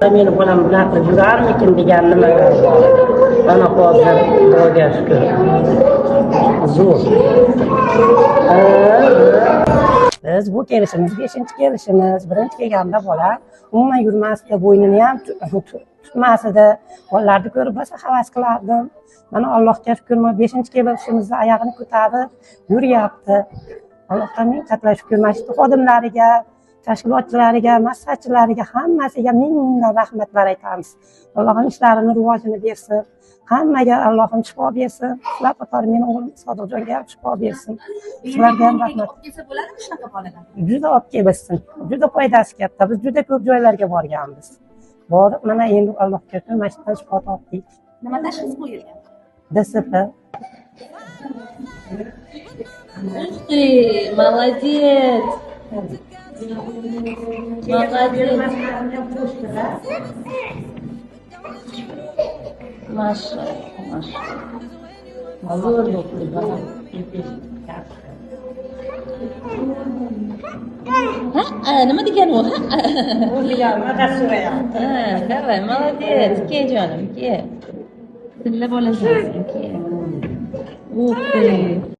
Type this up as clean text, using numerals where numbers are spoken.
Meni bolam bunaqa yurarmikin degan nimalar bor. Mana hozir Xudoga shukr. Zo'r. Biz bu kelishimiz 5-chi kelishimiz. Birinchi kelganda bola umuman yurmasdi, bo'ynini ham tutmasdi. Bolalarni ko'rib bo'lsa havas qilardim. Mana Allohga shukr, 5-chi kelishimizda oyog'ini ko'tarib yuryapti. Allohga ming qatla shukr. Masjid xodimlariga, tashkilotchilariga, maslahatchilariga hammasiga ming rahmatlar aytamiz. Allohim ishlarini rivojini bersin. Hammaga Allohim shifo bersin. Shular qatori meni o'g'lim Sodiqjonga ham shifo bersin. Shularga ham rahmat. Olib kelsa bo'ladimi shunaqa boladan? Juda olib kelsin. Juda foydasi katta. Biz juda ko'p joylarga borganmiz. Borib, mana endi Allohga shukr, masjiddan shifo topdik. Nima tashxis qo'yilgan? DSP. Ух ты, молодец! Молодец! Маша, Маша. Zo'r bo'ldi bola. Nima degan u? O'zgarmada so'rayapti. Давай, молодец. Ke jonim, ke. Tilla bolasan, ke. Ух ты!